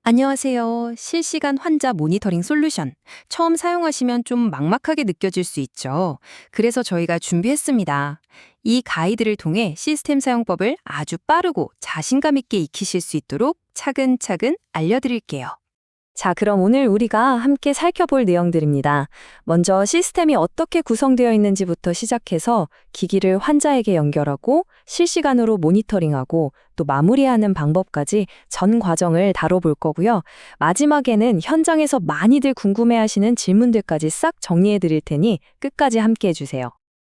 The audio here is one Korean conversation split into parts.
안녕하세요. 실시간 환자 모니터링 솔루션. 처음 사용하시면 좀 막막하게 느껴질 수 있죠. 그래서 저희가 준비했습니다. 이 가이드를 통해 시스템 사용법을 아주 빠르고 자신감 있게 익히실 수 있도록 차근차근 알려드릴게요. 자, 그럼 오늘 우리가 함께 살펴볼 내용들입니다. 먼저 시스템이 어떻게 구성되어 있는지부터 시작해서 기기를 환자에게 연결하고 실시간으로 모니터링하고 또 마무리하는 방법까지 전 과정을 다뤄볼 거고요. 마지막에는 현장에서 많이들 궁금해하시는 질문들까지 싹 정리해 드릴 테니 끝까지 함께 해주세요.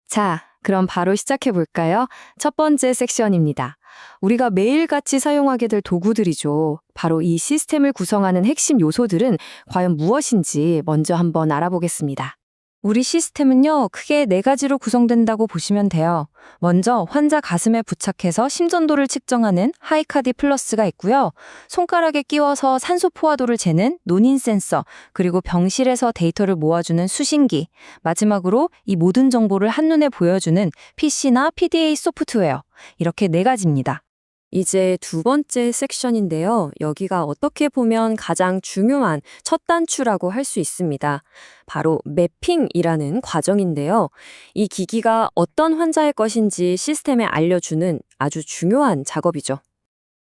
자, 그럼 바로 시작해 볼까요? 첫 번째 섹션입니다. 우리가 매일같이 사용하게 될 도구들이죠. 바로 이 시스템을 구성하는 핵심 요소들은 과연 무엇인지 먼저 한번 알아보겠습니다. 우리 시스템은요, 크게 네 가지로 구성된다고 보시면 돼요. 먼저 환자 가슴에 부착해서 심전도를 측정하는 하이카디 플러스가 있고요. 손가락에 끼워서 산소 포화도를 재는 노닌 센서, 그리고 병실에서 데이터를 모아주는 수신기, 마지막으로 이 모든 정보를 한눈에 보여주는 PC나 PDA 소프트웨어, 이렇게 네 가지입니다. 이제 두 번째 섹션인데요. 여기가 어떻게 보면 가장 중요한 첫 단추라고 할 수 있습니다. 바로 매핑이라는 과정인데요. 이 기기가 어떤 환자의 것인지 시스템에 알려주는 아주 중요한 작업이죠.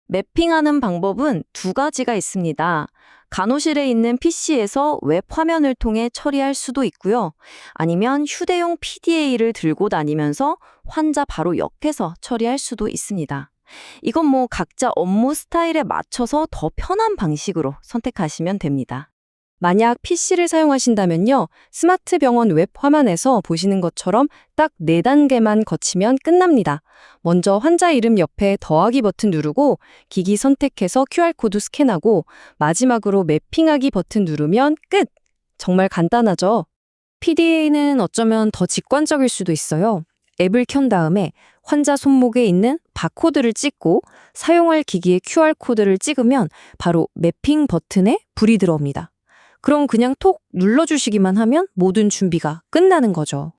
매핑하는 방법은 두 가지가 있습니다. 간호실에 있는 PC에서 웹 화면을 통해 처리할 수도 있고요. 아니면 휴대용 PDA를 들고 다니면서 환자 바로 옆에서 처리할 수도 있습니다. 이건 각자 업무 스타일에 맞춰서 더 편한 방식으로 선택하시면 됩니다. 만약 PC를 사용하신다면요, 스마트 병원 웹 화면에서 보시는 것처럼 딱 4단계만 거치면 끝납니다. 먼저 환자 이름 옆에 더하기 버튼 누르고 기기 선택해서 QR코드 스캔하고 마지막으로 매핑하기 버튼 누르면 끝! 정말 간단하죠? PDA는 어쩌면 더 직관적일 수도 있어요. 앱을 켠 다음에 환자 손목에 있는 바코드를 찍고 사용할 기기의 QR코드를 찍으면 바로 매핑 버튼에 불이 들어옵니다. 그럼 그냥 톡 눌러주시기만 하면 모든 준비가 끝나는 거죠.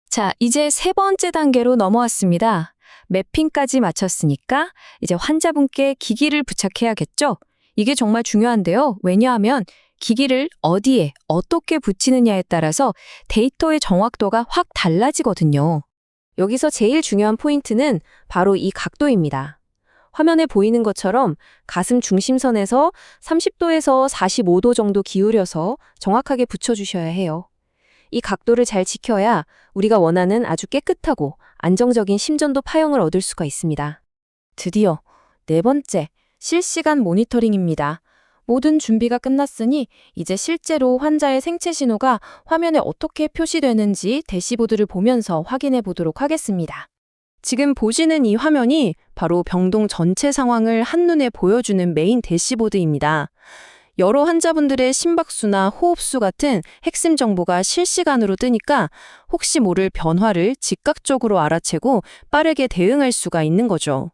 자, 이제 세 번째 단계로 넘어왔습니다. 매핑까지 마쳤으니까 이제 환자분께 기기를 부착해야겠죠? 이게 정말 중요한데요. 왜냐하면 기기를 어디에 어떻게 붙이느냐에 따라서 데이터의 정확도가 확 달라지거든요. 여기서 제일 중요한 포인트는 바로 이 각도입니다. 화면에 보이는 것처럼 가슴 중심선에서 30도에서 45도 정도 기울여서 정확하게 붙여주셔야 해요. 이 각도를 잘 지켜야 우리가 원하는 아주 깨끗하고 안정적인 심전도 파형을 얻을 수가 있습니다. 드디어 네 번째, 실시간 모니터링입니다. 모든 준비가 끝났으니 이제 실제로 환자의 생체 신호가 화면에 어떻게 표시되는지 대시보드를 보면서 확인해 보도록 하겠습니다. 지금 보시는 이 화면이 바로 병동 전체 상황을 한눈에 보여주는 메인 대시보드입니다. 여러 환자분들의 심박수나 호흡수 같은 핵심 정보가 실시간으로 뜨니까 혹시 모를 변화를 즉각적으로 알아채고 빠르게 대응할 수가 있는 거죠.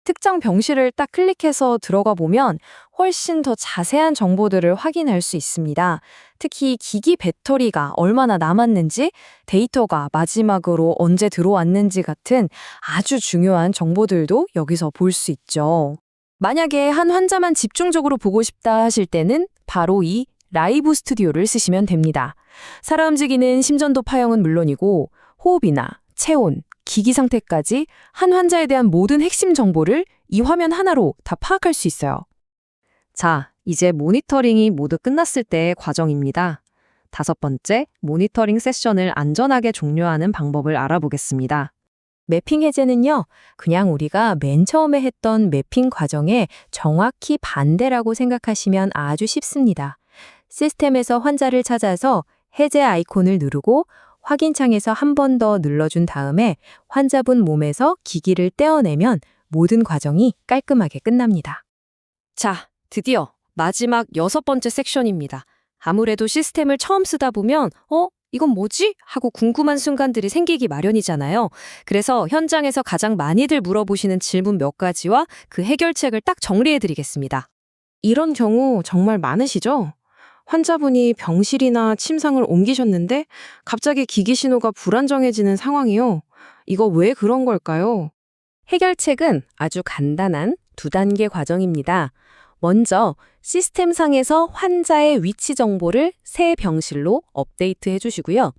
특정 병실을 딱 클릭해서 들어가 보면 훨씬 더 자세한 정보들을 확인할 수 있습니다. 특히 기기 배터리가 얼마나 남았는지, 데이터가 마지막으로 언제 들어왔는지 같은 아주 중요한 정보들도 여기서 볼 수 있죠. 만약에 한 환자만 집중적으로 보고 싶다 하실 때는 바로 이 라이브 스튜디오를 쓰시면 됩니다. 살아 움직이는 심전도 파형은 물론이고 호흡이나 체온, 기기 상태까지 한 환자에 대한 모든 핵심 정보를 이 화면 하나로 다 파악할 수 있어요. 자, 이제 모니터링이 모두 끝났을 때의 과정입니다. 다섯 번째, 모니터링 세션을 안전하게 종료하는 방법을 알아보겠습니다. 매핑 해제는요, 그냥 우리가 맨 처음에 했던 매핑 과정에 정확히 반대라고 생각하시면 아주 쉽습니다. 시스템에서 환자를 찾아서 해제 아이콘을 누르고 확인창에서 한 번 더 눌러준 다음에 환자분 몸에서 기기를 떼어내면 모든 과정이 깔끔하게 끝납니다. 자, 드디어 마지막 여섯 번째 섹션입니다. 아무래도 시스템을 처음 쓰다 보면 이건 뭐지? 하고 궁금한 순간들이 생기기 마련이잖아요. 그래서 현장에서 가장 많이들 물어보시는 질문 몇 가지와 그 해결책을 딱 정리해드리겠습니다. 이런 경우 정말 많으시죠? 환자분이 병실이나 침상을 옮기셨는데 갑자기 기기 신호가 불안정해지는 상황이요. 이거 왜 그런 걸까요? 해결책은 아주 간단한 두 단계 과정입니다. 먼저 시스템상에서 환자의 위치 정보를 새 병실로 업데이트해 주시고요.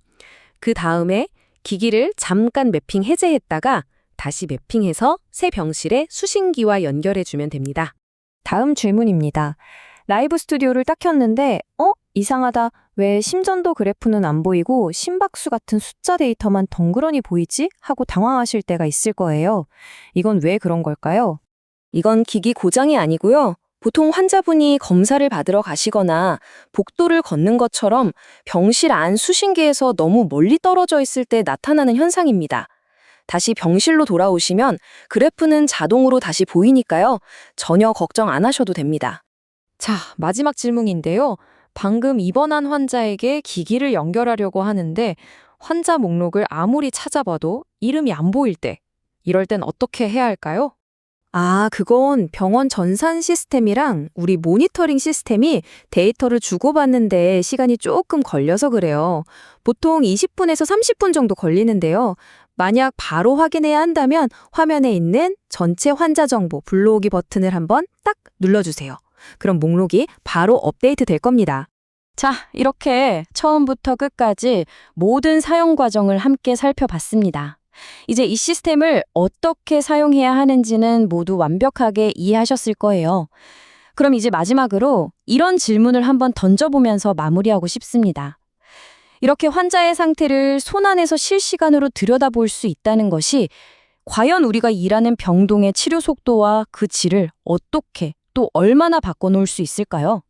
그 다음에 기기를 잠깐 매핑 해제했다가 다시 매핑해서 새 병실에 수신기와 연결해 주면 됩니다. 다음 질문입니다. 라이브 스튜디오를 딱 켰는데 이상하다. 왜 심전도 그래프는 안 보이고 심박수 같은 숫자 데이터만 덩그러니 보이지? 하고 당황하실 때가 있을 거예요. 이건 왜 그런 걸까요? 이건 기기 고장이 아니고요. 보통 환자분이 검사를 받으러 가시거나 복도를 걷는 것처럼 병실 안 수신기에서 너무 멀리 떨어져 있을 때 나타나는 현상입니다. 다시 병실로 돌아오시면 그래프는 자동으로 다시 보이니까요. 전혀 걱정 안 하셔도 됩니다. 자, 마지막 질문인데요. 방금 입원한 환자에게 기기를 연결하려고 하는데 환자 목록을 아무리 찾아봐도 이름이 안 보일 때, 이럴 땐 어떻게 해야 할까요? 그건 병원 전산 시스템이랑 우리 모니터링 시스템이 데이터를 주고받는데 시간이 조금 걸려서 그래요. 보통 20분에서 30분 정도 걸리는데요. 만약 바로 확인해야 한다면 화면에 있는 전체 환자 정보 불러오기 버튼을 한번 딱 눌러주세요. 그럼 목록이 바로 업데이트 될 겁니다. 자, 이렇게 처음부터 끝까지 모든 사용 과정을 함께 살펴봤습니다. 이제 이 시스템을 어떻게 사용해야 하는지는 모두 완벽하게 이해하셨을 거예요. 그럼 이제 마지막으로 이런 질문을 한번 던져보면서 마무리하고 싶습니다. 이렇게 환자의 상태를 손안에서 실시간으로 들여다볼 수 있다는 것이 과연 우리가 일하는 병동의 치료 속도와 그 질을 어떻게 또 얼마나 바꿔놓을 수 있을까요?